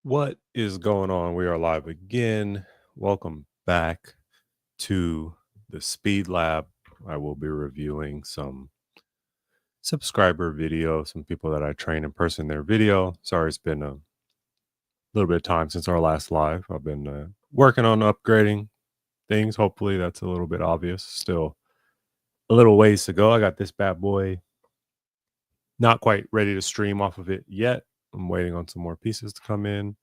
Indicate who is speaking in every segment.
Speaker 1: What is going on? We are live again. Welcome back to the Speed Lab. I will be reviewing some subscriber video, some people that I train in person, their video. Sorry, it's been a little bit of time since our last live. I've been working on upgrading things. Hopefully, that's a little bit obvious. Still a little ways to go. I got this bad boy not quite ready to stream off of it yet. I'm waiting on some more pieces to come in.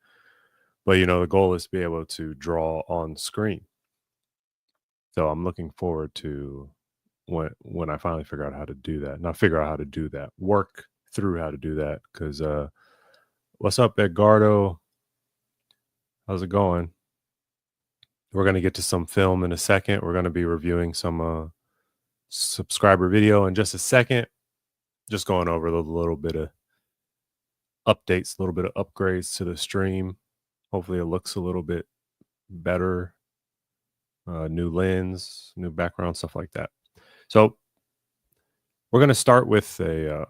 Speaker 1: But, the goal is to be able to draw on screen. So I'm looking forward to when I finally figure out how to do that. Not figure out how to do that, work through how to do that. Because what's up, Edgardo? How's it going? We're going to get to some film in a second. We're going to be reviewing some subscriber video in just a second. Just going over a little bit of updates, a little bit of upgrades to the stream. Hopefully it looks a little bit better. New lens, new background, stuff like that. So we're going to start with this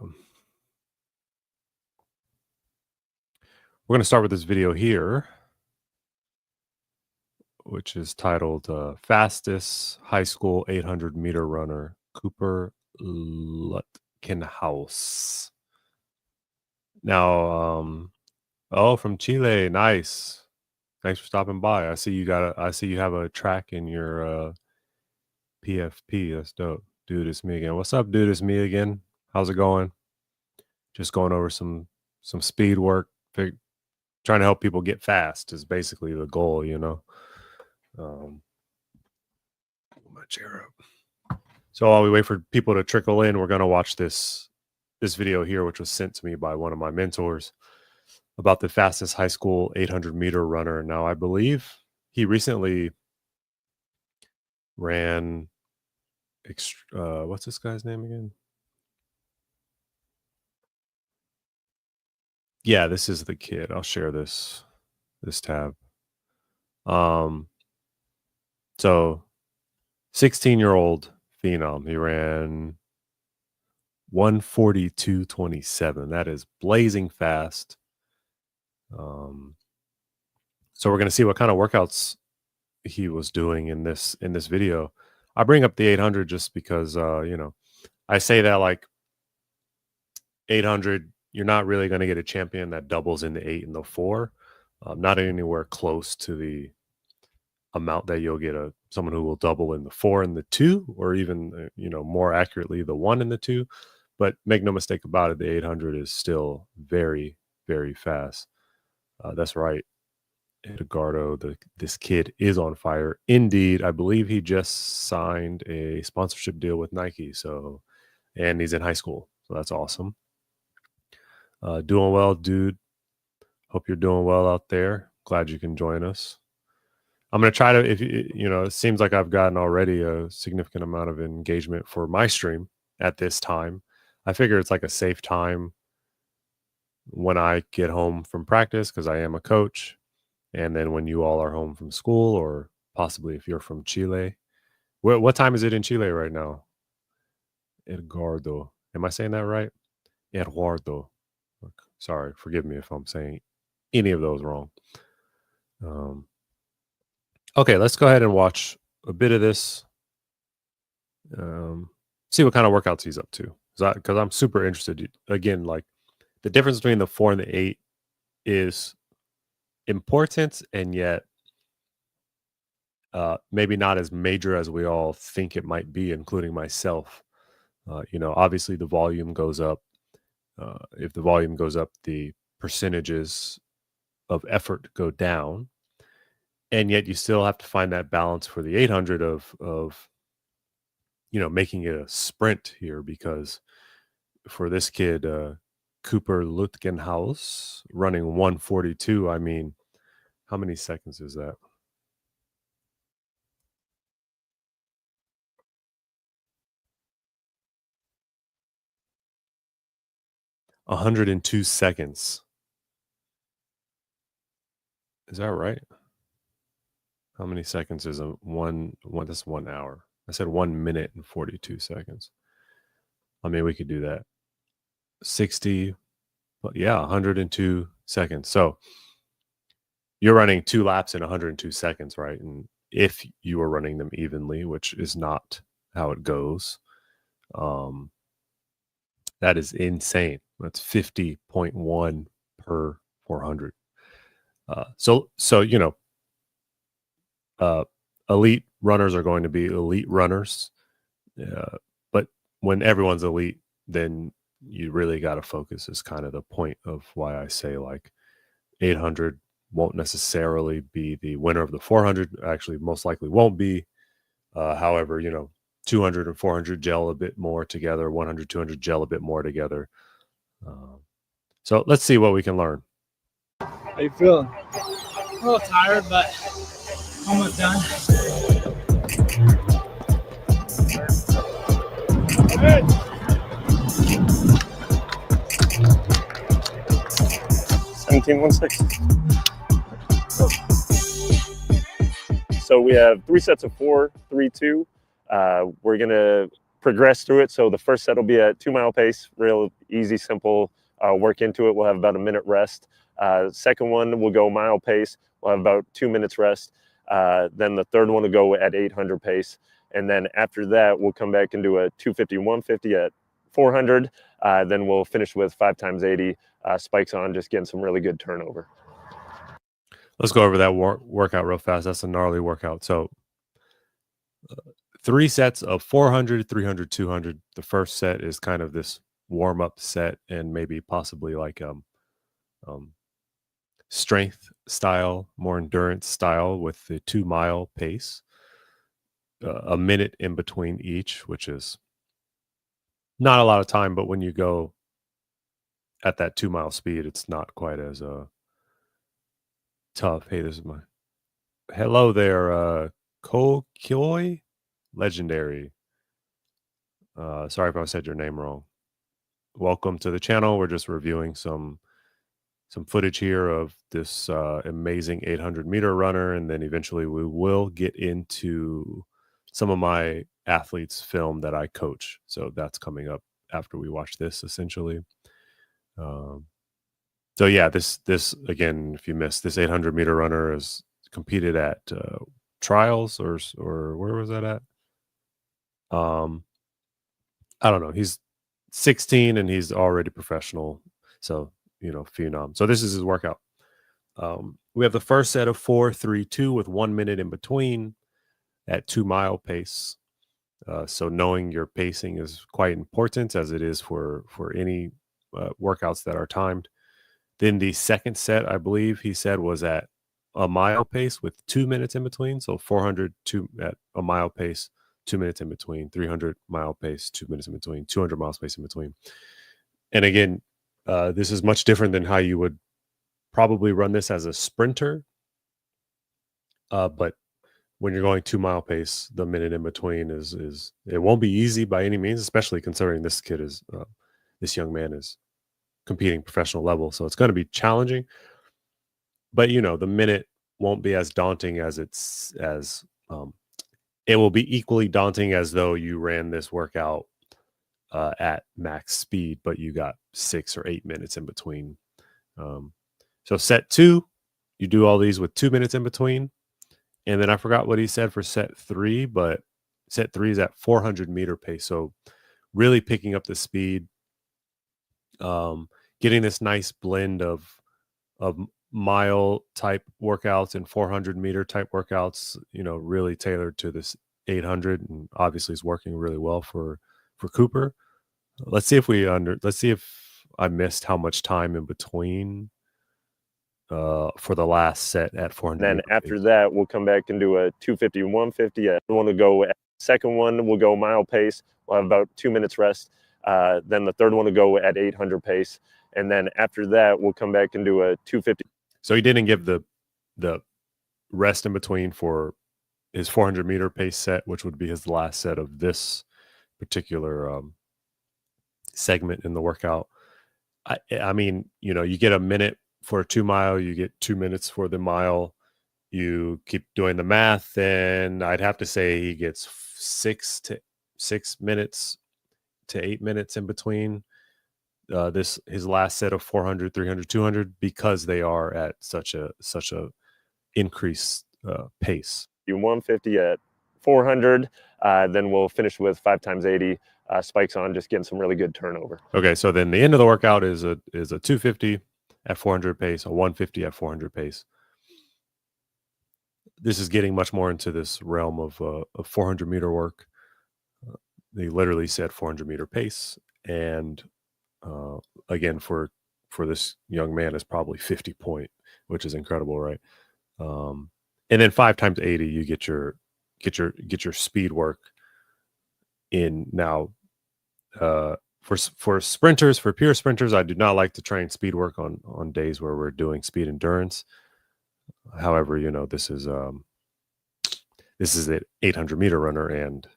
Speaker 1: video here, which is titled Fastest High School 800-meter Runner, Cooper Lutkenhaus. Now, from Chile, nice. Thanks for stopping by. I see you have a track in your PFP. That's dope. Dude, it's me again. What's up, dude? It's me again. How's it going? Just going over some speed work. Trying to help people get fast is basically the goal, Pull my chair up. So while we wait for people to trickle in, we're going to watch this video here, which was sent to me by one of my mentors, about the fastest high school 800-meter runner. Now, I believe he recently ran, what's this guy's name again? Yeah, this is the kid. I'll share this tab. So 16-year-old phenom. He ran 1:42.27. That is blazing fast. So we're going to see what kind of workouts he was doing in this video. I bring up the 800 just because I say that like 800, you're not really going to get a champion that doubles in the 8 and the 4. Not anywhere close to the amount that you'll get someone who will double in the 4 and the 2, or even more accurately the 1 and the 2. But make no mistake about it, the 800 is still very, very fast. That's right, Edgardo. This kid is on fire. Indeed, I believe he just signed a sponsorship deal with Nike. And he's in high school, so that's awesome. Doing well, dude. Hope you're doing well out there. Glad you can join us. I'm going to try to, if it seems like I've gotten already a significant amount of engagement for my stream at this time. I figure it's like a safe time when I get home from practice, because I am a coach. And then when you all are home from school, or possibly if you're from Chile. What time is it in Chile right now? Edgardo. Am I saying that right? Eduardo. Sorry, forgive me if I'm saying any of those wrong. Okay, let's go ahead and watch a bit of this. See what kind of workouts he's up to. Because I'm super interested. Again, like the difference between the 4 and the 8 is important, and yet maybe not as major as we all think it might be, including myself. Obviously the volume goes up. If the volume goes up, the percentages of effort go down, and yet you still have to find that balance for the 800 of making it a sprint here, because for this kid, Cooper Lutkenhaus, running 1:42, I mean, how many seconds is that? A 102 seconds. Is that right? How many seconds is that's 1 hour? I said 1 minute and 42 seconds. I mean, we could do that. 60, but yeah, 102 seconds. So you're running 2 laps in 102 seconds, right? And if you are running them evenly, which is not how it goes, that is insane. That's 50.1 per 400. So elite runners are going to be elite runners. But when everyone's elite, then you really got to focus, is kind of the point of why I say like 800 won't necessarily be the winner of the 400. Actually, most likely won't be. However, 200 and 400 gel a bit more together, 100, 200 gel a bit more together. So let's see what we can learn.
Speaker 2: How you feeling?
Speaker 3: A little tired, but almost done.
Speaker 2: Good. 17.16. So we have 3 sets of 4, 3, 2. We're going to progress through it. So the first set will be at 2 mile pace, real easy, simple work into it. We'll have about a minute rest. Second one will go mile pace. We'll have about 2 minutes rest. Then the third one will go at 800 pace. And then after that, we'll come back and do a 250, 150 at 400. Then we'll finish with 5 times 80 spikes on, just getting some really good turnover.
Speaker 1: Let's go over that workout real fast. That's a gnarly workout. So 3 sets of 400, 300, 200. The first set is kind of this warm-up set and maybe possibly like strength style, more endurance style with the 2 mile pace. A minute in between each, which is not a lot of time, but when you go at that 2 mile speed, it's not quite as tough. Hey, this is my hello there, Kokoi Legendary. Sorry if I said your name wrong. Welcome to the channel. We're just reviewing some footage here of this amazing 800-meter runner, and then eventually we will get into some of my athletes' film that I coach. So that's coming up after we watch this, essentially. So yeah, this again, if you missed, this 800-meter runner is competed at trials or where was that at? I don't know. He's 16 and he's already professional. So, phenom. So this is his workout. We have the first set of 4, 3, 2 with 1 minute in between at 2 mile pace. So knowing your pacing is quite important, as it is for any workouts that are timed. Then the second set, I believe he said, was at a mile pace with 2 minutes in between. So 400 at a mile pace, 2 minutes in between, 300 mile pace, 2 minutes in between, 200 miles pace in between. And again, this is much different than how you would probably run this as a sprinter. But when you're going 2 mile pace, the minute in between is it won't be easy by any means, especially considering this kid is this young man is competing professional level. So it's going to be challenging, but the minute won't be as daunting as it will be equally daunting as though you ran this workout at max speed, but you got 6 or 8 minutes in between. So set 2, you do all these with 2 minutes in between. And then I forgot what he said for set 3, but set 3 is at 400-meter pace. So really picking up the speed, getting this nice blend of mile type workouts and 400-meter type workouts, really tailored to this 800, and obviously is working really well for Cooper. Let's see if I missed how much time in between for the last set at 400.
Speaker 2: Then after that, we'll come back and do a 250, 150. One will go. Second one will go mile pace. We'll have about 2 minutes rest. Then the third one will go at 800 pace, and then after that, we'll come back and do a 250.
Speaker 1: So he didn't give the rest in between for his 400-meter pace set, which would be his last set of this particular segment in the workout. I mean, you get a minute for a 2 mile, you get 2 minutes for the mile. You keep doing the math, and I'd have to say he gets 6 minutes to 8 minutes in between his last set of 400, 300, 200, because they are at such a increase pace.
Speaker 2: Do 150 at 400. Then we'll finish with 5 times 80 spikes on, just getting some really good turnover.
Speaker 1: Okay, so then the end of the workout is a 250 at 400 pace, a 150 at 400 pace. This is getting much more into this realm of 400 meter work. They literally said 400 meter pace, and again for this young man is probably 50 point, which is incredible, right? And then 5 times 80, you get your speed work in. Now, for sprinters, for pure sprinters, I do not like to train speed work on days where we're doing speed endurance. However, this is an 800 meter runner, and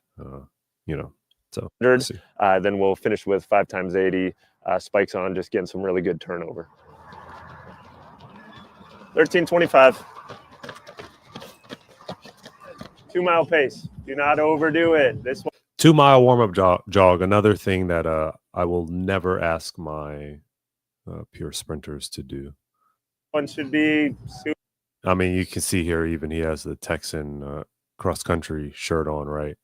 Speaker 1: so
Speaker 2: then we'll finish with 5 times 80 spikes on, just getting some really good turnover. 13:25. 2 mile pace. Do not overdo it. This one.
Speaker 1: 2 mile warm up jog. Another thing that I will never ask my pure sprinters to do.
Speaker 2: One should be.
Speaker 1: I mean, you can see here, even he has the Texan cross country shirt on, right?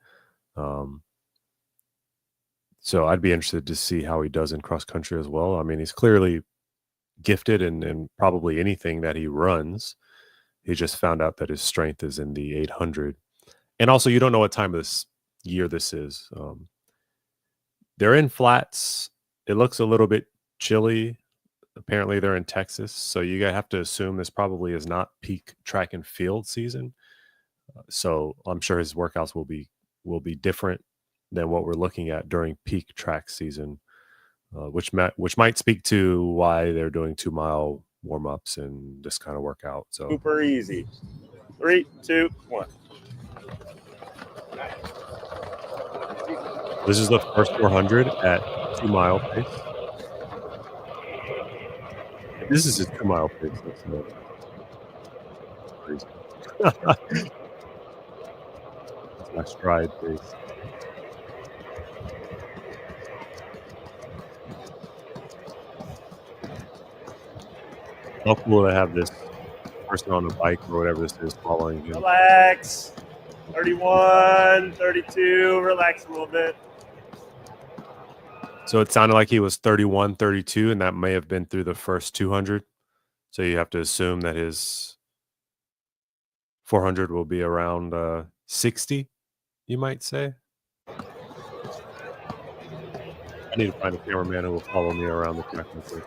Speaker 1: So I'd be interested to see how he does in cross country as well. I mean, he's clearly gifted in probably anything that he runs. He just found out that his strength is in the 800. And also, you don't know what time of this year this is. They're in flats. It looks a little bit chilly. Apparently, they're in Texas. So you have to assume this probably is not peak track and field season. So I'm sure his workouts will be different than what we're looking at during peak track season, which might speak to why they're doing 2 mile warm-ups and this kind of workout. So
Speaker 2: super easy. 3, 2, 1.
Speaker 1: This is the first 400 at 2 mile pace. This is his 2 mile pace. That's not crazy. That's my stride pace. How cool to have this person on the bike or whatever this is following him.
Speaker 2: Relax. 31, 32. Relax a little bit.
Speaker 1: So it sounded like he was 31, 32, and that may have been through the first 200. So you have to assume that his 400 will be around 60, you might say. I need to find a cameraman who will follow me around the track with me.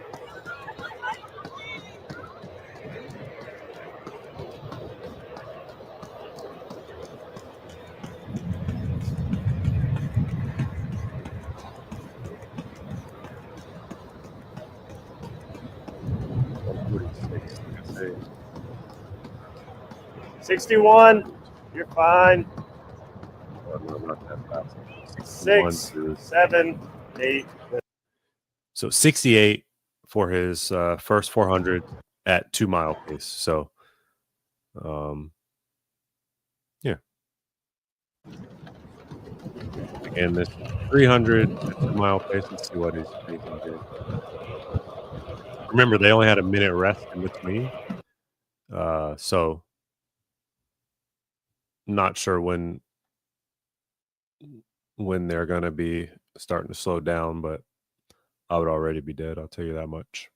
Speaker 1: Say.
Speaker 2: 61. You're fine.
Speaker 1: No, not that fast.
Speaker 2: 6, 7, 8.
Speaker 1: So 68 for his first 400 at 2 mile pace. So, yeah. Again, this 300 at 2 mile pace. Let's see what he's making here. Remember, they only had a minute rest in between. So not sure when they're going to be starting to slow down, but I would already be dead. I'll tell you that much.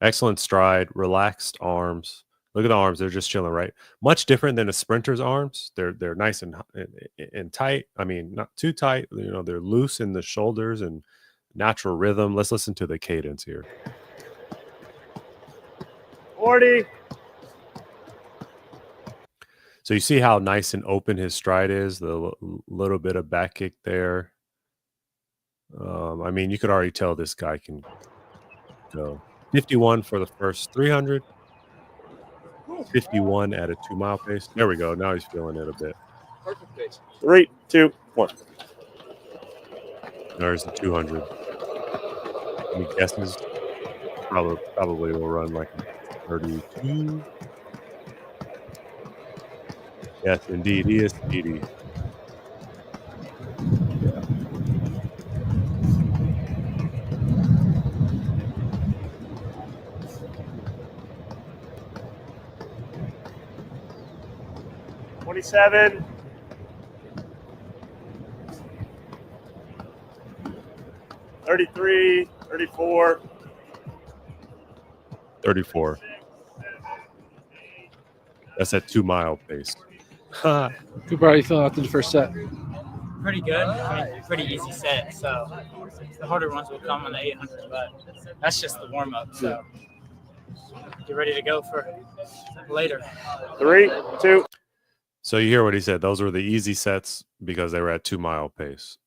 Speaker 1: Excellent stride, relaxed arms. Look at the arms. They're just chilling, right? Much different than a sprinter's arms. They're nice and tight. I mean, not too tight. They're loose in the shoulders and natural rhythm. Let's listen to the cadence here.
Speaker 2: 40.
Speaker 1: So you see how nice and open his stride is, the little bit of back kick there. I mean, you could already tell this guy can go. 51 for the first 300. 51 at a 2 mile pace. There we go. Now he's feeling it a bit.
Speaker 2: Perfect pace. 3, 2, 1.
Speaker 1: There's the 200. Any guesses? Probably will run like 32. Yes, indeed. He is speedy. Yeah.
Speaker 2: 27. 33, 34.
Speaker 1: 34. That's at 2 mile pace.
Speaker 3: Cooper, how you feeling after the first set?
Speaker 4: Pretty good. I mean, pretty easy set. So the harder ones will come on the 800, but that's just the warm up. So get ready to go for later.
Speaker 2: 3, 2.
Speaker 1: So you hear what he said. Those were the easy sets because they were at 2 mile pace.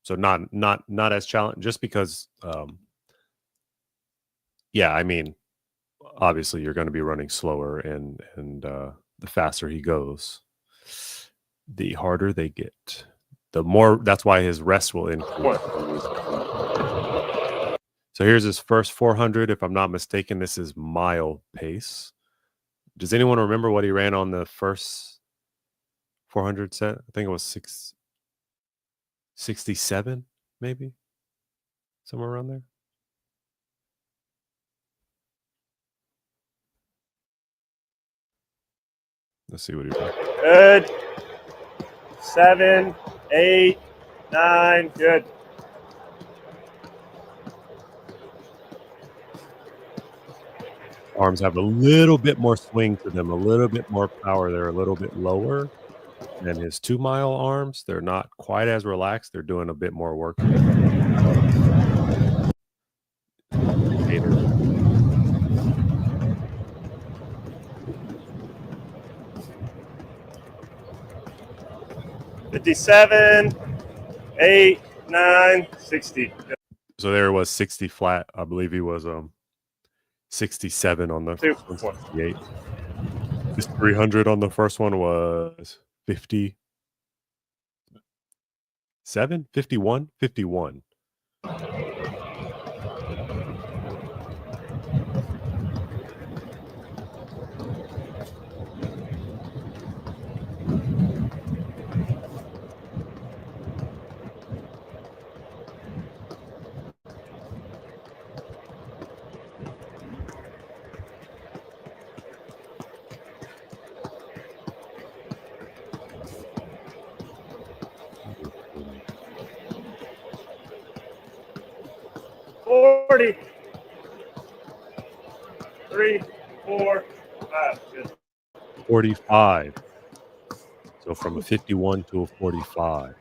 Speaker 1: So not as challenging, just because. Yeah, I mean, obviously you're going to be running slower, and the faster he goes, the harder they get. The more. That's why his rest will increase. So here's his first 400. If I'm not mistaken, this is mile pace. Does anyone remember what he ran on the first 400 set? I think it was 67, maybe, somewhere around there. Let's see what he ran.
Speaker 2: Good. 7, 8, 9. Good.
Speaker 1: Arms have a little bit more swing to them, a little bit more power. They're a little bit lower than his 2 mile arms. They're not quite as relaxed. They're doing a bit more work.
Speaker 2: 57, 8, 9, 60.
Speaker 1: So there was 60 flat. I believe he was 67 on the first one, 68. His 300 on the first one was 57, 51, 51.
Speaker 2: Forty. 3, 4, 5. Good.
Speaker 1: 45. So from a 51 to a 45.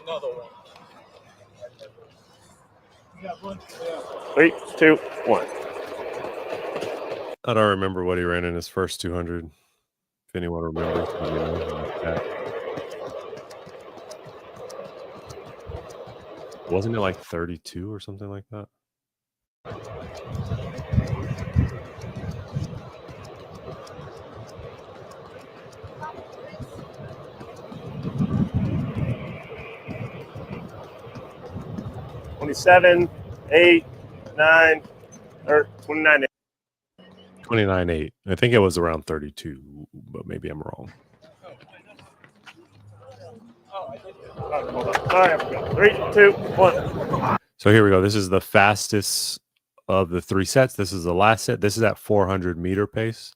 Speaker 4: Another one.
Speaker 2: 3, 2, 1.
Speaker 1: I don't remember what he ran in his first 200. If anyone remembers, let me know about that. Wasn't it like 32 or something like that?
Speaker 2: $27, 8, 9, or 29.
Speaker 1: 29.8. I think it was around 32, but maybe I'm wrong.
Speaker 2: Hold on. All right, I forgot. 3, 2, 1.
Speaker 1: So here we go. This is the fastest of the 3 sets. This is the last set. This is at 400 meter pace.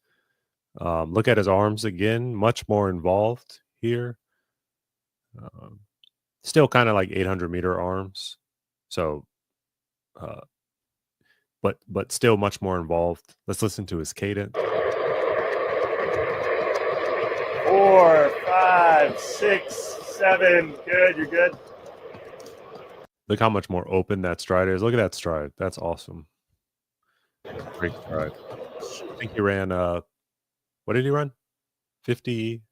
Speaker 1: Look at his arms again. Much more involved here. Still kind of like 800 meter arms. So, but still much more involved. Let's listen to his cadence.
Speaker 2: 4, 5, 6, 7. Good. You're good.
Speaker 1: Look how much more open that stride is. Look at that stride. That's awesome. Great stride. I think he ran, what did he run? 50.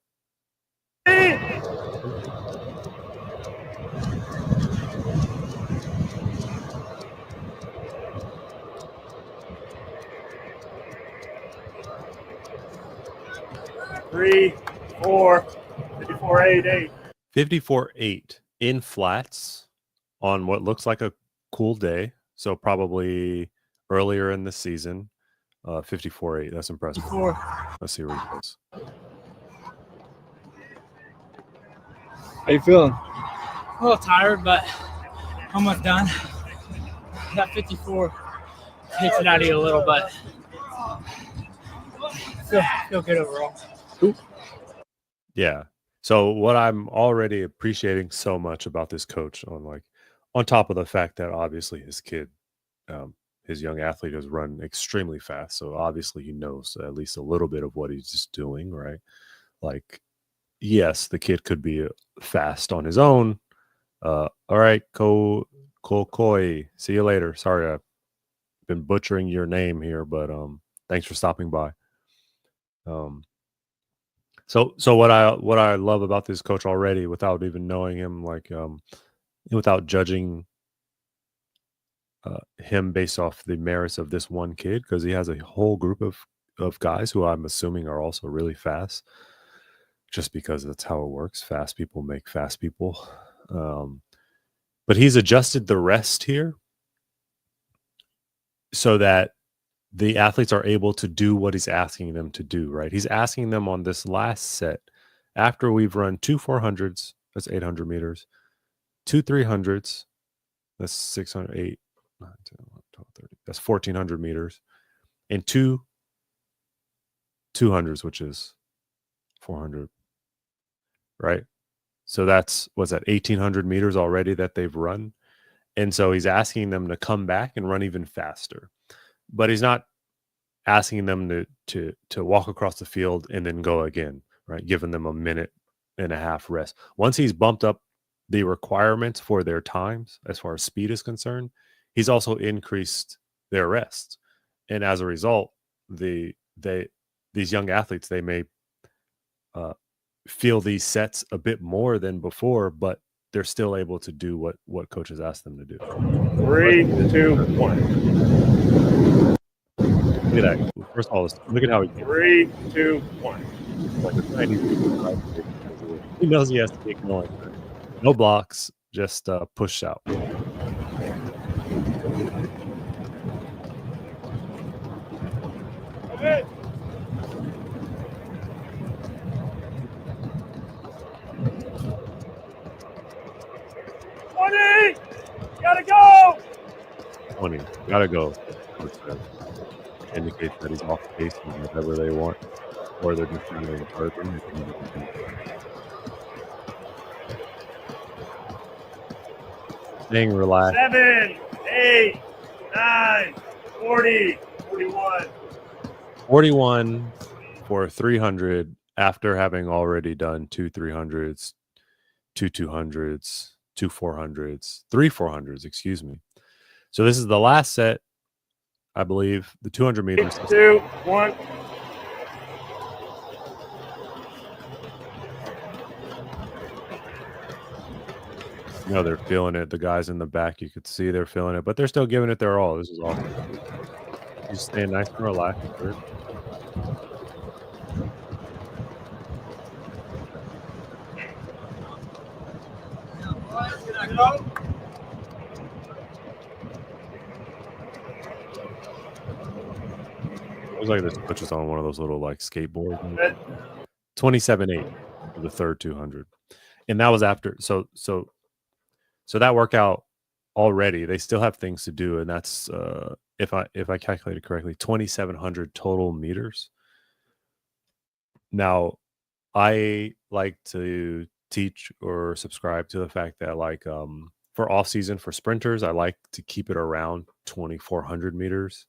Speaker 2: Three, 4, 54, 8, 8.
Speaker 1: 54.8 in flats on what looks like a cool day. So probably earlier in the season. 54.8. That's impressive. Let's see where he goes.
Speaker 3: How you feeling?
Speaker 4: A little tired, but almost done. that 54 takes it out of you a little, but feel good overall.
Speaker 1: Yeah. So what I'm already appreciating so much about this coach, on top of the fact that obviously his kid, his young athlete, has run extremely fast. So obviously he knows at least a little bit of what he's doing, right? Like, yes, the kid could be fast on his own. All right, Koi, see you later. Sorry, I've been butchering your name here, but thanks for stopping by. So what I love about this coach already, without even knowing him, without judging him based off the merits of this one kid, because he has a whole group of guys who I'm assuming are also really fast, just because that's how it works. Fast people make fast people. But he's adjusted the rest here so that the athletes are able to do what he's asking them to do, right? He's asking them on this last set, after we've run 2 400s, that's 800 meters, 2 300s, that's 600, 8, 9, 10, 11, 12, 13, that's 1400 meters, and 2 200s, which is 400, right? So that's, what's that, 1800 meters already that they've run. And so he's asking them to come back and run even faster. But he's not asking them to walk across the field and then go again, right? Giving them a minute and a half rest. Once he's bumped up the requirements for their times as far as speed is concerned, he's also increased their rest. And as a result, these young athletes, they may feel these sets a bit more than before, but they're still able to do what coaches ask them to do.
Speaker 2: 3, 2, 1.
Speaker 1: Look at that. First of all, look at how he
Speaker 2: 3, 2, 1.
Speaker 1: like a tiny. He knows he has to get going. No blocks, just push out.
Speaker 2: Okay. Gotta go!
Speaker 1: 20. Gotta go. Indicates that he's off pace and whatever they want, or they're just trying to retard him. Staying relaxed.
Speaker 2: 7, 8, 9, 40, 41.
Speaker 1: 41 for 300 after having already done 2 300s, 2 200s, 2 400s, 3 400s, excuse me. So this is the last set, I believe, the 200 meters.
Speaker 2: 2, 1.
Speaker 1: You know, they're feeling it. The guys in the back, you could see they're feeling it, but they're still giving it their all. This is awesome. Just staying nice and relaxed. It was like this coach was on one of those little like skateboards. 27.8 for the third 200, and that was after. So that workout already. They still have things to do, and that's if I calculated correctly, 2,700 total meters. Now, I like to teach or subscribe to the fact that for off season for sprinters, I like to keep it around 2,400 meters.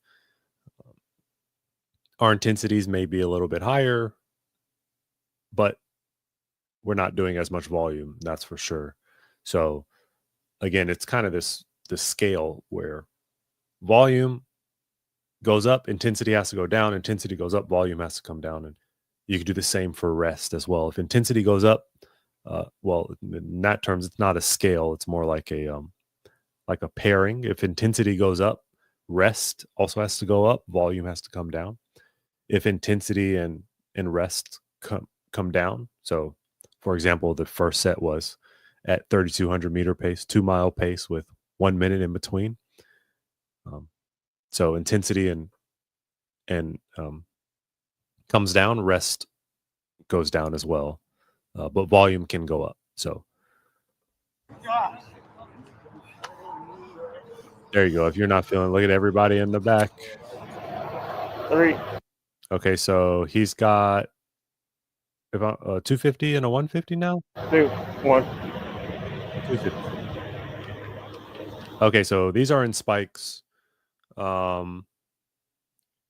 Speaker 1: Our intensities may be a little bit higher, but we're not doing as much volume, that's for sure. So again, it's kind of this scale where volume goes up, intensity has to go down, intensity goes up, volume has to come down. And you can do the same for rest as well. If intensity goes up, well, in that terms, it's not a scale. It's more like a pairing. If intensity goes up, rest also has to go up, volume has to come down. If intensity and rest come down, so for example, the first set was at 3,200 meter pace, 2 mile pace with 1 minute in between. So intensity and comes down, rest goes down as well, but volume can go up. So There you go. If you're not feeling, look at everybody in the back.
Speaker 2: 3.
Speaker 1: Okay, so he's got about 250 and a 150 now.
Speaker 2: 2, 1.
Speaker 1: 250. Okay, so these are in spikes,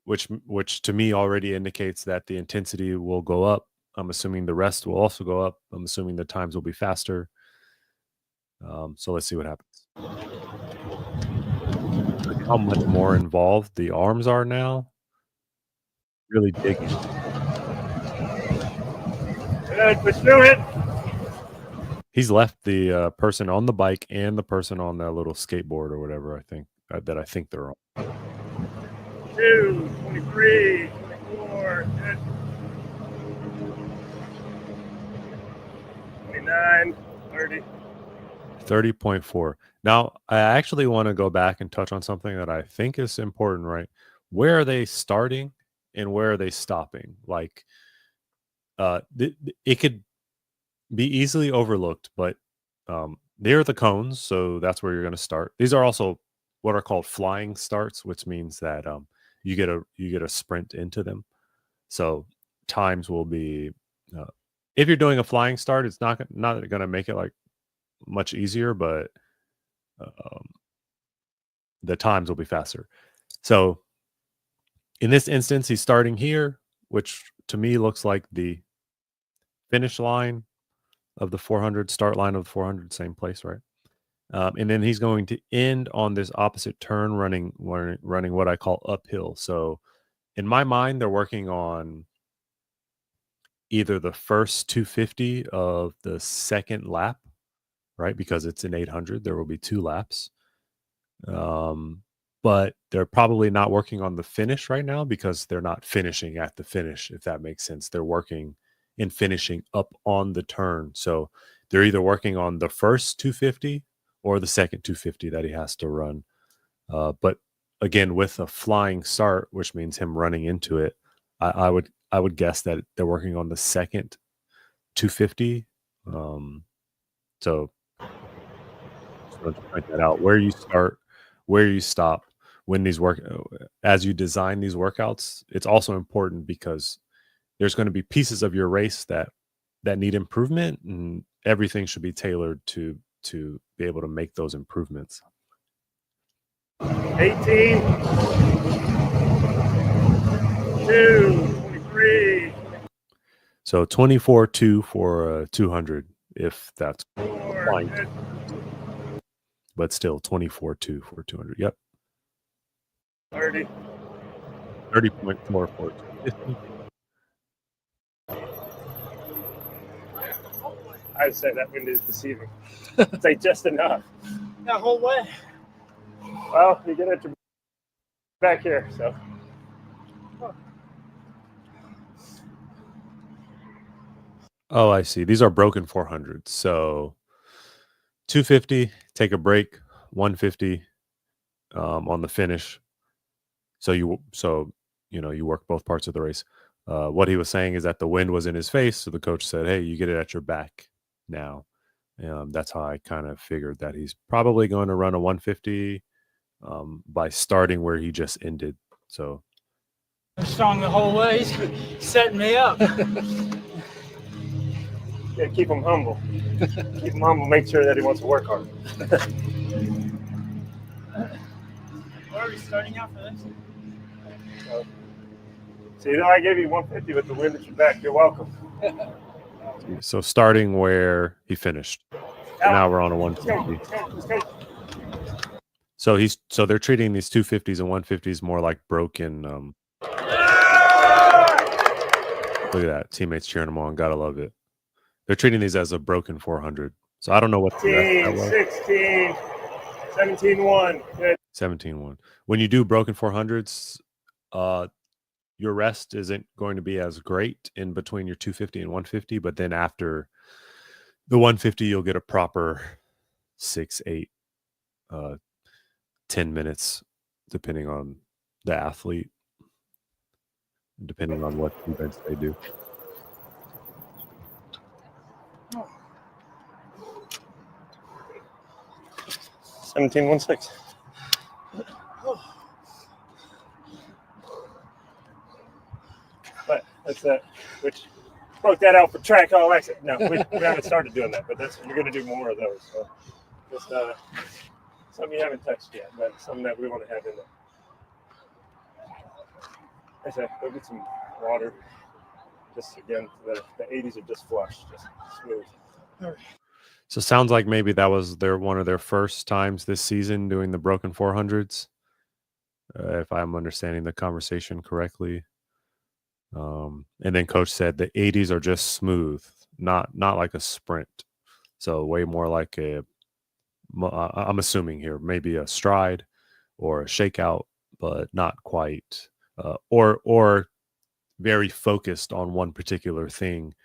Speaker 1: which to me already indicates that the intensity will go up. I'm assuming the rest will also go up. I'm assuming the times will be faster. So let's see what happens. Look how much more involved the arms are now. Really digging.
Speaker 2: Good, push through it.
Speaker 1: He's left the person on the bike and the person on that little skateboard or whatever. I think they're on.
Speaker 2: 2, 23, 24, 29, 30.
Speaker 1: 30.4. Now, I actually want to go back and touch on something that I think is important, right? Where are they starting and where are they stopping? Like, it could be easily overlooked, but they're the cones, so that's where you're going to start. These are also what are called flying starts, which means that you get a sprint into them. So times will be if you're doing a flying start, it's not going to make it like much easier, but the times will be faster. So in this instance, he's starting here, which to me looks like the finish line of the 400, start line of the 400, same place, right? And then he's going to end on this opposite turn, running what I call uphill. So in my mind, they're working on either the first 250 of the second lap, right? Because it's an 800, there will be 2 laps. But they're probably not working on the finish right now because they're not finishing at the finish, if that makes sense. They're working in finishing up on the turn. So they're either working on the first 250 or the second 250 that he has to run. But again, with a flying start, which means him running into it, I would guess that they're working on the second 250. So let's point that out. Where you start, where you stop, when these as you design these workouts, it's also important because there's going to be pieces of your race that need improvement, and everything should be tailored to be able to make those improvements.
Speaker 2: 18, 2, 23.
Speaker 1: So 24.2 for 200, if that's fine. But still 24.2 for 200. Yep.
Speaker 2: 30.
Speaker 1: 30.4 for 250.
Speaker 2: I'd say that wind is deceiving. It's like just enough.
Speaker 4: That whole way.
Speaker 2: Well, you get it back here, so.
Speaker 1: Oh, I see. These are broken 400s. So 250, take a break, 150 on the finish. So you work both parts of the race. What he was saying is that the wind was in his face, so the coach said, "Hey, you get it at your back now." That's how I kind of figured that he's probably going to run a 150 by starting where he just ended. So
Speaker 4: Strong the whole way, he's setting me up.
Speaker 2: Yeah, keep him humble. Keep him humble. Make sure that he wants to work hard.
Speaker 4: Where are we starting out for this?
Speaker 2: So I gave you 150 with the wind at your back. You're welcome.
Speaker 1: So starting where he finished. Now we're on a 150.
Speaker 2: Let's go.
Speaker 1: So they're treating these 250s and 150s more like broken. Look at that. Teammates cheering them on. Gotta love it. They're treating these as a broken 400. So I don't know what the rest that was.
Speaker 2: 16, 17-1. Good.
Speaker 1: 17-1. When you do broken 400s, your rest isn't going to be as great in between your 250 and 150, but then after the 150, you'll get a proper 6, 8, 10 minutes, depending on the athlete, depending on what events they do.
Speaker 2: Oh. 17-1-6. That's which broke that out for track all exit. No, we haven't started doing that, but you're going to do more of those. So just something you haven't touched yet, but something that we want to have in there. I said, go get some water. Just again, the 80s are just flush, just smooth.
Speaker 1: So sounds like maybe that was one of their first times this season doing the broken 400s, if I'm understanding the conversation correctly. And then coach said the 80s are just smooth, not like a sprint. So way more like I'm assuming here, maybe a stride or a shakeout, but not quite, or very focused on one particular thing.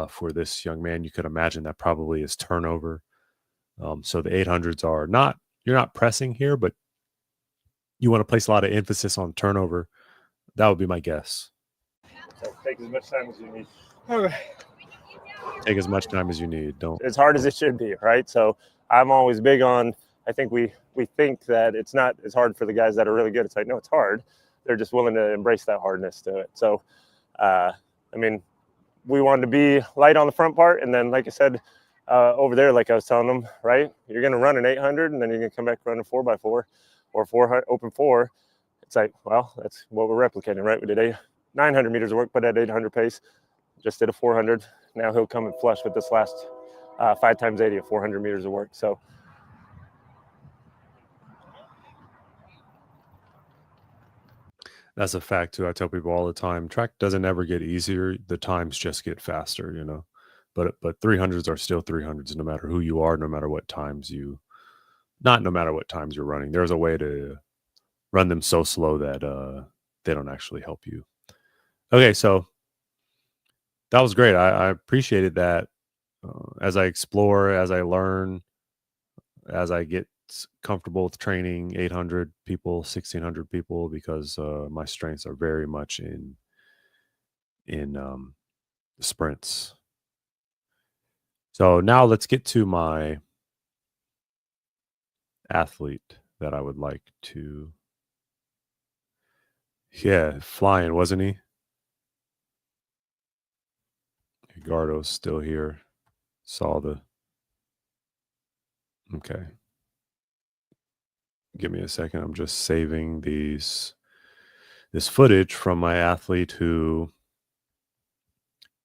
Speaker 1: For this young man, you could imagine that probably is turnover. So the 800s are not, you're not pressing here, but you want to place a lot of emphasis on turnover. That would be my guess.
Speaker 2: So take as much time as you need.
Speaker 3: Okay.
Speaker 1: Take as much time as you need. Don't.
Speaker 2: As hard as it should be, right? So I'm always big on, I think we think that it's not as hard for the guys that are really good. It's like, no, it's hard. They're just willing to embrace that hardness to it. So, I mean, we wanted to be light on the front part. And then, like I said, over there, like I was telling them, right, you're going to run an 800 and then you're going to come back running 4x4 or 400 open 4. It's like, well, that's what we're replicating, right? We did 900 meters of work, but at 800 pace, just did a 400. Now he'll come and flush with this last 5 times 80 of 400 meters of work. So
Speaker 1: that's a fact too. I tell people all the time, track doesn't ever get easier. The times just get faster, you know. But 300s are still 300s, no matter who you are, no matter what times you're running. There's a way to run them so slow that they don't actually help you. Okay, so that was great. I appreciated that. As I explore, as I learn, as I get comfortable with training 800 people, 1600 people, because my strengths are very much in sprints. So now let's get to my athlete that I would like to. Yeah, flying, wasn't he? Gardo's still here. Saw the. Okay. Give me a second. I'm just saving this footage from my athlete who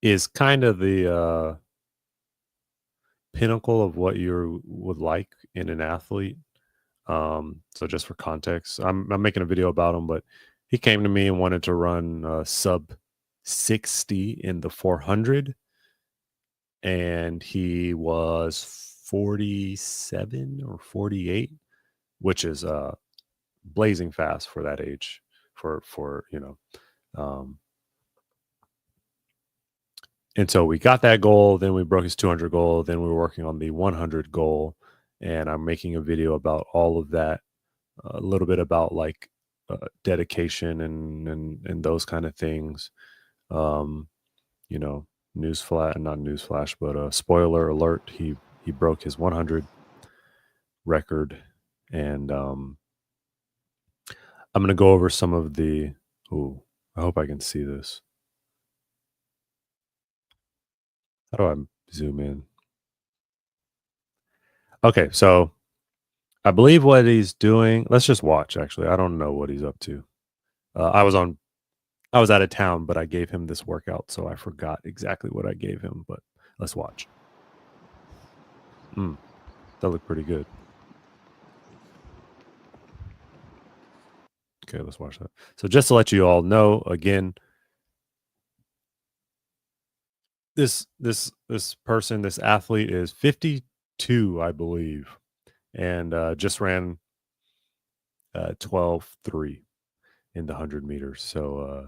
Speaker 1: is kind of the pinnacle of what you would like in an athlete. So just for context, I'm making a video about him, but he came to me and wanted to run sub 60 in the 400, and he was 47 or 48, which is blazing fast for that age. For you know. And so we got that goal, then we broke his 200 goal, then we were working on the 100 goal, and I'm making a video about all of that, a little bit about like dedication and those kind of things. You know, not newsflash, but spoiler alert, he broke his 100 record, and I'm going to go over some of the, I hope I can see this. How do I zoom in? Okay, so I believe what he's doing, let's just watch, actually. I don't know what he's up to. I was out of town, but I gave him this workout, so I forgot exactly what I gave him, but let's watch. That looked pretty good. Okay, let's watch that. So just to let you all know, again, this person, this athlete is 52, I believe, and just ran 12:3 in the 100 meters. So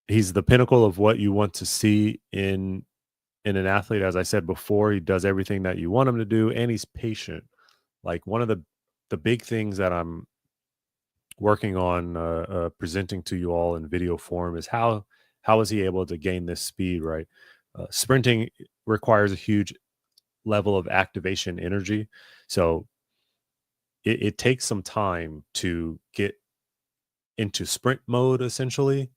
Speaker 1: he's the pinnacle of what you want to see in an athlete. As I said before, he does everything that you want him to do, and he's patient. Like one of the big things that I'm working on presenting to you all in video form is how is he able to gain this speed, right? Sprinting requires a huge level of activation energy. So it takes some time to get into sprint mode, essentially.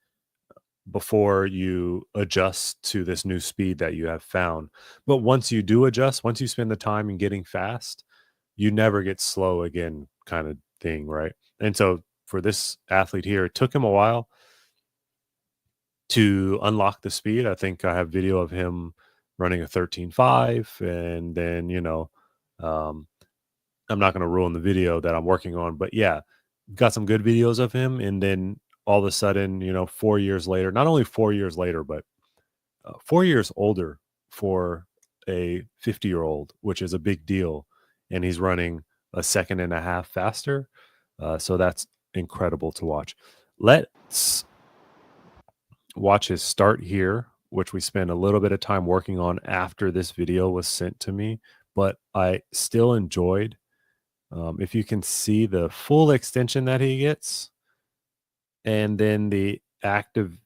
Speaker 1: before you adjust to this new speed that you have found. But once you do adjust, once you spend the time in getting fast, you never get slow again, kind of thing, right? And so for this athlete here, it took him a while to unlock the speed. I think I have video of him running a 13.5, and then, um, I'm not going to ruin the video that I'm working on, but yeah, got some good videos of him. And then all of a sudden, 4 years later, not only 4 years later, but 4 years older for a 50-year-old, which is a big deal. And he's running a second and a half faster. So that's incredible to watch. Let's watch his start here, which we spent a little bit of time working on after this video was sent to me, but I still enjoyed. If you can see the full extension that he gets, and then the activation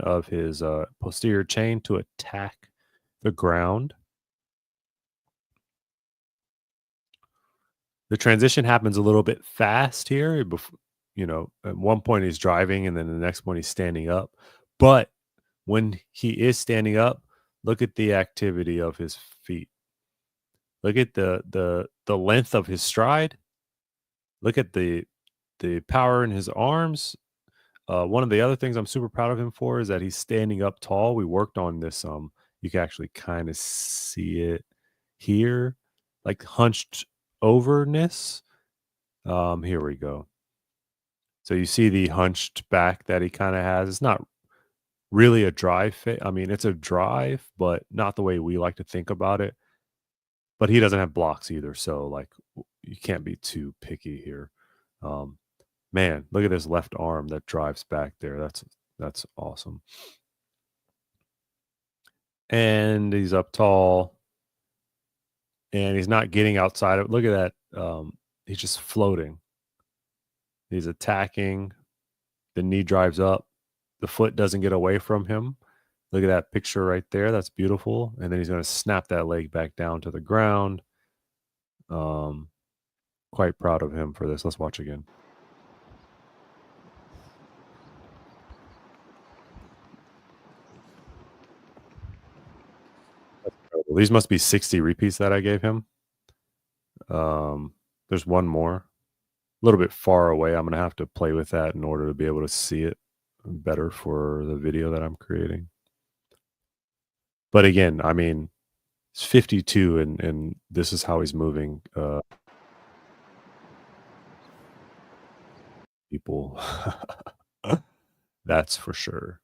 Speaker 1: of his posterior chain to attack the ground. The transition happens a little bit fast here. At one point he's driving, and then the next point he's standing up. But when he is standing up, look at the activity of his feet. Look at the length of his stride. Look at the power in his arms. One of the other things I'm super proud of him for is that he's standing up tall. We worked on this. You can actually kind of see it here, like hunched overness. Here we go. So you see the hunched back that he kind of has. It's not really a drive fit. I mean, it's a drive, but not the way we like to think about it. But he doesn't have blocks either, so like you can't be too picky here. Man, look at his left arm that drives back there. That's awesome. And he's up tall, and he's not getting outside of. Look at that. He's just floating. He's attacking. The knee drives up. The foot doesn't get away from him. Look at that picture right there. That's beautiful. And then he's going to snap that leg back down to the ground. Quite proud of him for this. Let's watch again. That's incredible. These must be 60 repeats that I gave him. There's one more. A little bit far away. I'm going to have to play with that in order to be able to see it better for the video that I'm creating. But again, I mean, it's 52, and this is how he's moving. People, that's for sure.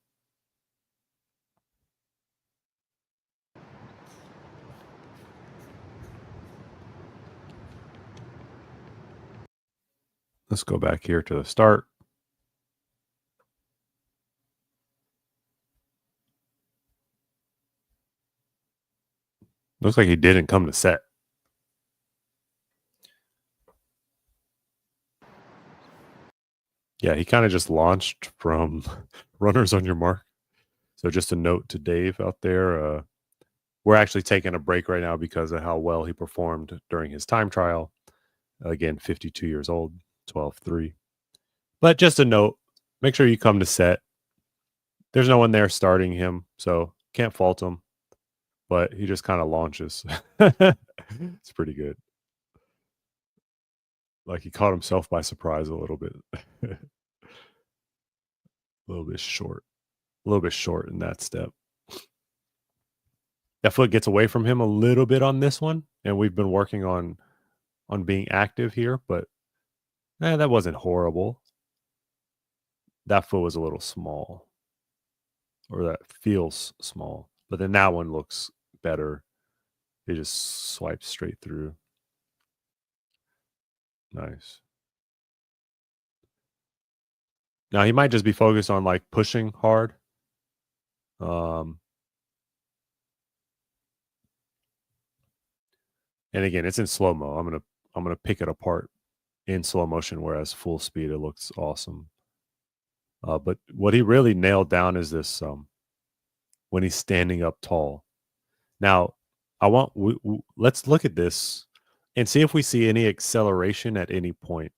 Speaker 1: Let's go back here to the start. Looks like he didn't come to set. Yeah, he kind of just launched from runners on your mark. So just a note to Dave out there, we're actually taking a break right now because of how well he performed during his time trial. Again, 52 years old, 12.3. But just a note, make sure you come to set. There's no one there starting him, so can't fault him. But he just kind of launches. It's pretty good. Like he caught himself by surprise a little bit. A little bit short. A little bit short in that step. That foot gets away from him a little bit on this one, and we've been working on being active here, but that wasn't horrible. That foot was a little small, or that feels small, but then that one looks better. He just swipes straight through. Nice. Now he might just be focused on like pushing hard. And again, it's in slow-mo. I'm gonna pick it apart in slow motion, whereas full speed it looks awesome. But what he really nailed down is this when he's standing up tall. Now, let's look at this and see if we see any acceleration at any point.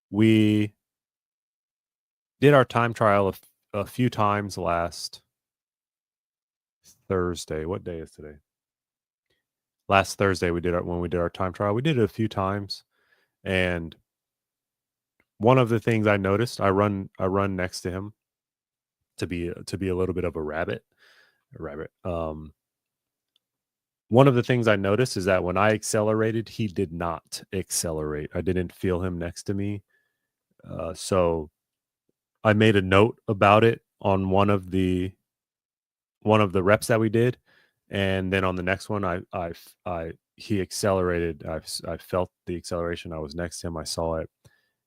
Speaker 1: We did our time trial a few times last Thursday. What day is today? Last Thursday when we did our time trial. We did it a few times, and one of the things I noticed, I run next to him to be a little bit of a rabbit. One of the things I noticed is that when I accelerated, he did not accelerate. I didn't feel him next to me. So I made a note about it on one of the reps that we did, and then on the next one, he accelerated. I felt the acceleration. I was next to him. I saw it,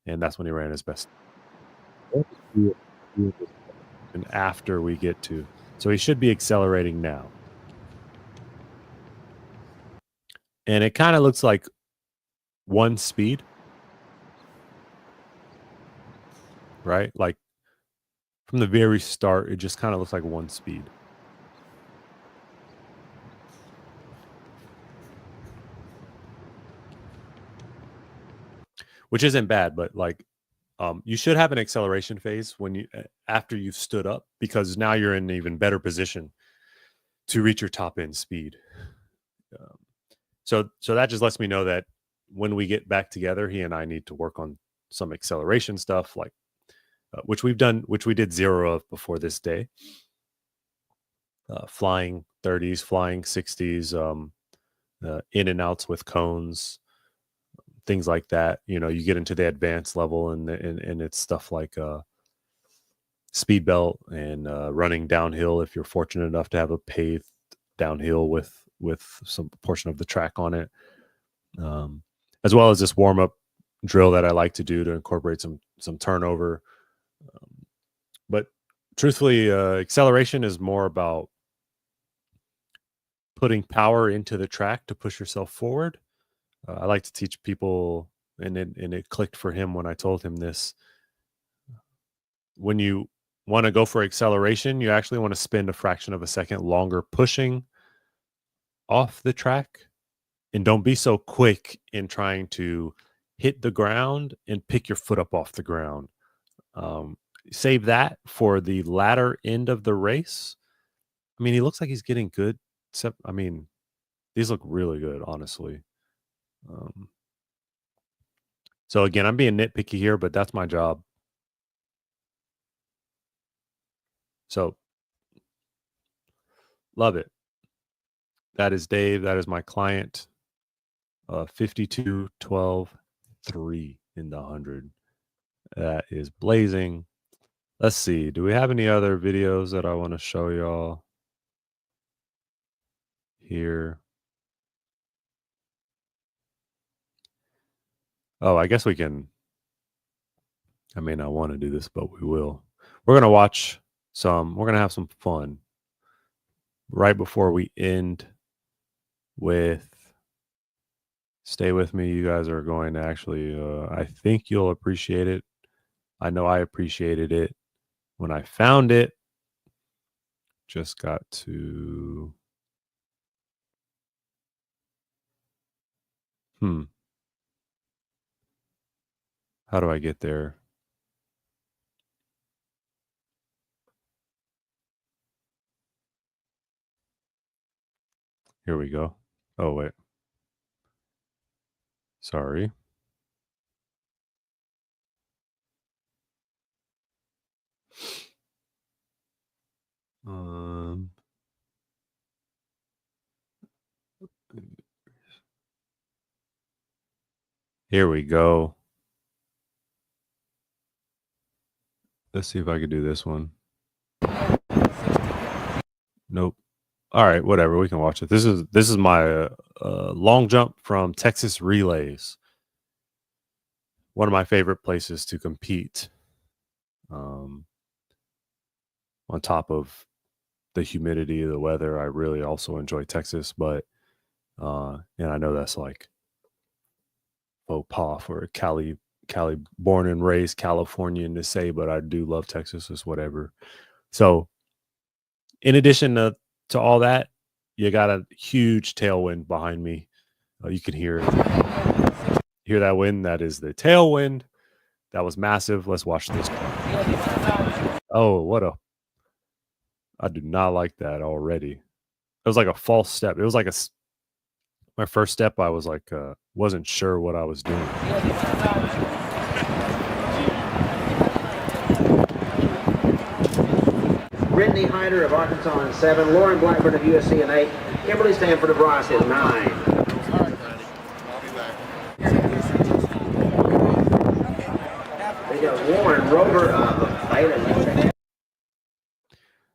Speaker 1: and that's when he ran his best. And after we get to, so he should be accelerating now. And it kind of looks like one speed, right? Like from the very start, it just kind of looks like one speed. Which isn't bad, but like you should have an acceleration phase when after you've stood up, because now you're in an even better position to reach your top end speed. So that just lets me know that when we get back together, he and I need to work on some acceleration stuff, like which we did 0 of before this day. Flying 30s, flying 60s, in and outs with cones, things like that. You get into the advanced level, and it's stuff like speed belt and running downhill if you're fortunate enough to have a paved downhill with some portion of the track on it, as well as this warm-up drill that I like to do to incorporate some turnover. But truthfully, acceleration is more about putting power into the track to push yourself forward. I like to teach people, and it clicked for him when I told him this. When you want to go for acceleration, you actually want to spend a fraction of a second longer pushing off the track, and don't be so quick in trying to hit the ground and pick your foot up off the ground. Save that for the latter end of the race. I mean, he looks like he's getting good. I mean, these look really good, honestly. So again, I'm being nitpicky here, but that's my job. So love it. That is Dave. That is my client. 52, 12, 3 in the 100. That is blazing. Let's see. Do we have any other videos that I want to show y'all here? Oh, I guess we can. I may not want to do this, but we will. We're going to watch some. We're going to have some fun right before we end with. Stay with me. You guys are going to actually, I think you'll appreciate it. I know I appreciated it when I found it. Just got to. How do I get there? Here we go. Oh, wait. Sorry. Here we go. Let's see if I can do this one. Nope. All right, whatever. We can watch it. This is my long jump from Texas Relays. One of my favorite places to compete. On top of the humidity of the weather, I really also enjoy Texas, but and I know that's like faux pas for Cali born and raised Californian to say, but I do love Texas. It's whatever. So in addition to all that, you got a huge tailwind behind me. You can hear that wind. That is the tailwind. That was massive. Let's watch this part. Oh, I do not like that already. It was like a false step. It was like my first step. I was like, wasn't sure what I was doing.
Speaker 5: Brittany Hyder of Arkansas in 7, Lauren Blackburn of USC in 8, Kimberly Stanford of Rice in 9. They got Warren Rover of Beta.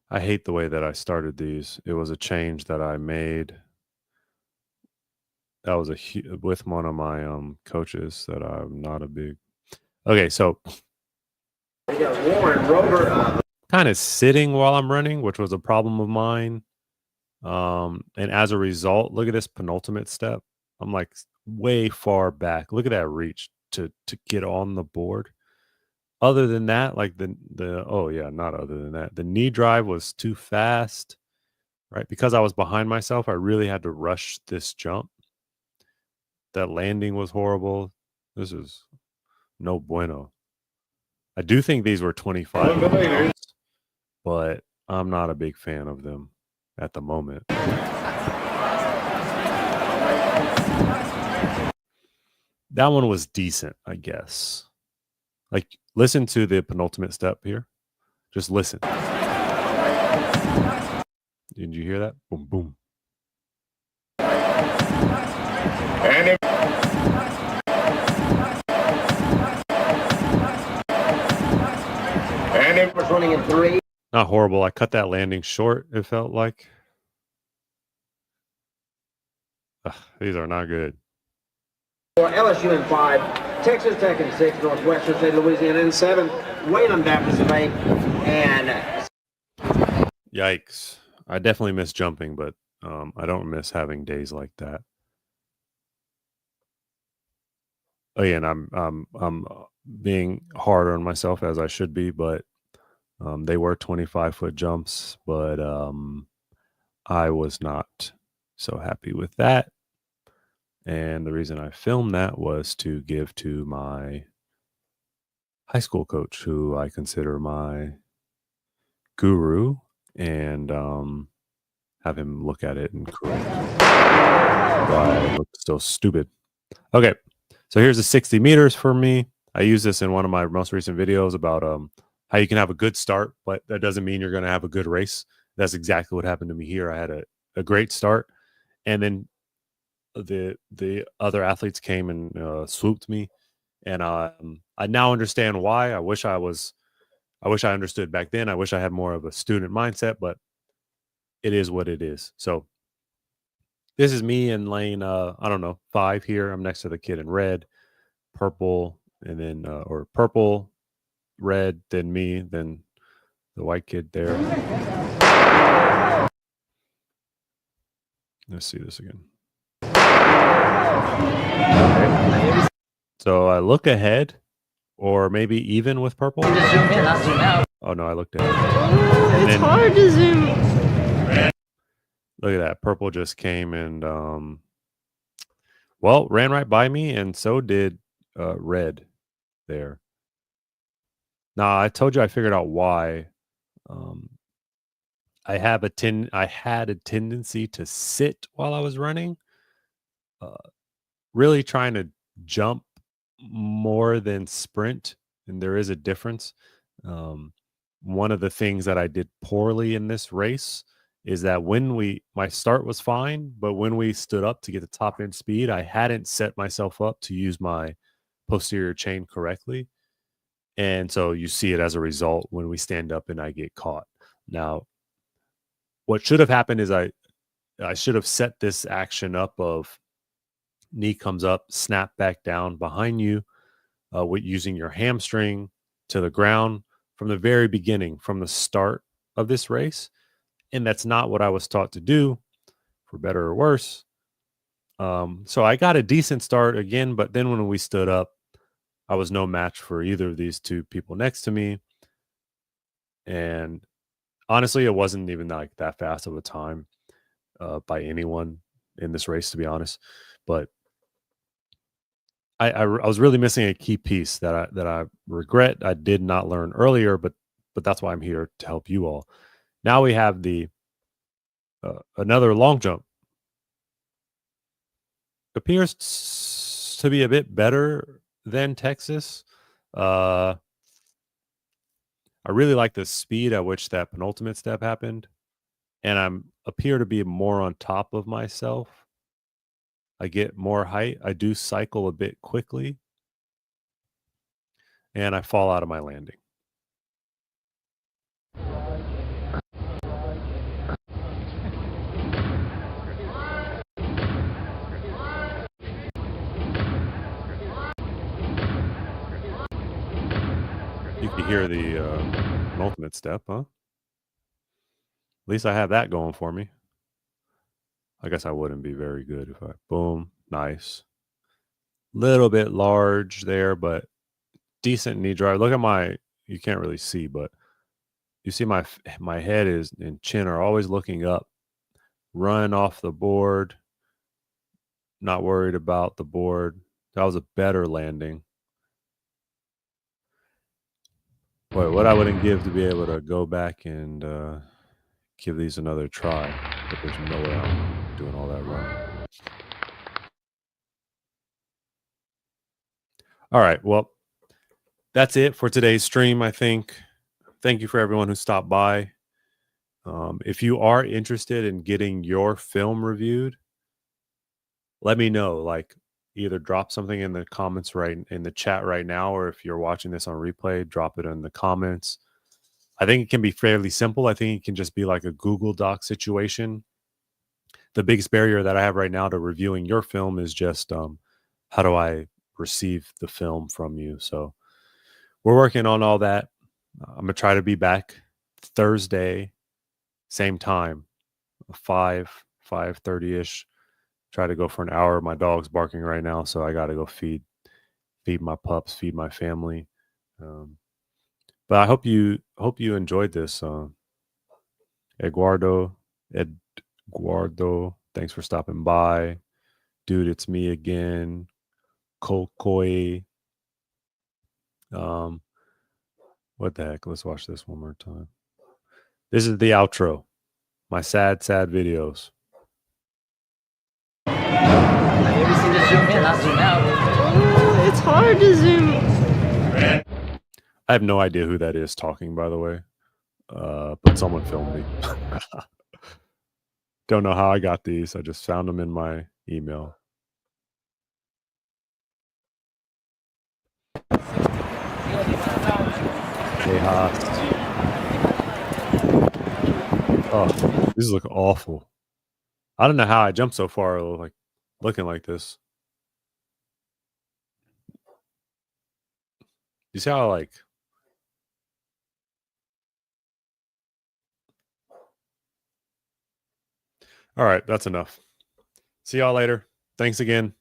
Speaker 1: I hate the way that I started these. It was a change that I made. That was with one of my coaches that I'm not a big. Okay, so
Speaker 5: They got Warren Rover of
Speaker 1: kind of sitting while I'm running, which was a problem of mine. And as a result, look at this penultimate step. I'm like way far back. Look at that reach to get on the board. Other than that, like not other than that. The knee drive was too fast, right? Because I was behind myself, I really had to rush this jump. That landing was horrible. This is no bueno. I do think these were 25 pounds, but I'm not a big fan of them at the moment. That one was decent, I guess. Like, listen to the penultimate step here. Just listen. Did you hear that? Boom, boom.
Speaker 5: and it was running in 3.
Speaker 1: Not horrible. I cut that landing short, it felt like. These are not good.
Speaker 5: For LSU in 5, Texas Tech in 6, Northwestern State of Louisiana in 7, Wayland Baptist in 8, and
Speaker 1: Yikes. I definitely miss jumping, but I don't miss having days like that. Again, I'm being hard on myself as I should be, but they were 25-foot jumps, but I was not so happy with that. And the reason I filmed that was to give to my high school coach, who I consider my guru, and have him look at it and correct why I looked so stupid. Okay, so here's the 60 meters for me. I use this in one of my most recent videos about how you can have a good start, but that doesn't mean you're going to have a good race. That's exactly what happened to me here. I had a great start, and then the other athletes came and swooped me, and I now understand why. I wish I understood back then. I wish I had more of a student mindset, but it is what it is. So this is me in lane, I don't know, 5 here. I'm next to the kid in red, purple, and then, or purple, red, then me, then the white kid there. Let's see this again. Okay. So I look ahead, or maybe even with purple. Oh no, I looked ahead.
Speaker 6: It's hard to zoom.
Speaker 1: Look at that. Purple just came and ran right by me, and so did red there. Now, I told you I figured out why. I had a tendency to sit while I was running, really trying to jump more than sprint, and there is a difference. One of the things that I did poorly in this race is that my start was fine, but when we stood up to get the top end speed, I hadn't set myself up to use my posterior chain correctly. And so you see it as a result when we stand up and I get caught. Now, what should have happened is I should have set this action up of knee comes up, snap back down behind you, with using your hamstring to the ground from the very beginning, from the start of this race. And that's not what I was taught to do, for better or worse. So I got a decent start again, but then when we stood up, I was no match for either of these two people next to me. And honestly, it wasn't even like that fast of a time by anyone in this race, to be honest. But I was really missing a key piece that I regret I did not learn earlier, but that's why I'm here to help you all. Now we have the another long jump. Appears to be a bit better than Texas. I really like the speed at which that penultimate step happened, and I'm appear to be more on top of myself. I get more height. I do cycle a bit quickly, and I fall out of my landing. You can hear the penultimate step, huh? At least I have that going for me. I guess I wouldn't be very good if I boom, nice. Little bit large there, but decent knee drive. Look at my, you can't really see, but you see my head is and chin are always looking up. Run off the board. Not worried about the board. That was a better landing. Boy, what I wouldn't give to be able to go back and give these another try. But there's no way I'm doing all that running. All right. Well, that's it for today's stream, I think. Thank you for everyone who stopped by. If you are interested in getting your film reviewed, let me know. Like, either drop something in the comments right in the chat right now, or if you're watching this on replay, drop it in the comments. I think it can be fairly simple. I think it can just be like a Google Doc situation. The biggest barrier that I have right now to reviewing your film is just how do I receive the film from you? So we're working on all that. I'm gonna try to be back Thursday, same time, 5:30ish. Try to go for an hour. My dog's barking right now, so I got to go feed my pups, feed my family. But I hope you enjoyed this. Eduardo, thanks for stopping by. Dude, it's me again. Kokoi. What the heck? Let's watch this one more time. This is the outro. My sad videos.
Speaker 6: Have you ever seen this zoom in, not zoom out?
Speaker 7: It's hard to zoom.
Speaker 1: I have no idea who that is talking, by the way. But someone filmed me. Don't know how I got these. I just found them in my email. Hey, Haas. Oh, these look awful. I don't know how I jumped so far, like looking like this. You see how like all right, that's enough. See y'all later. Thanks again.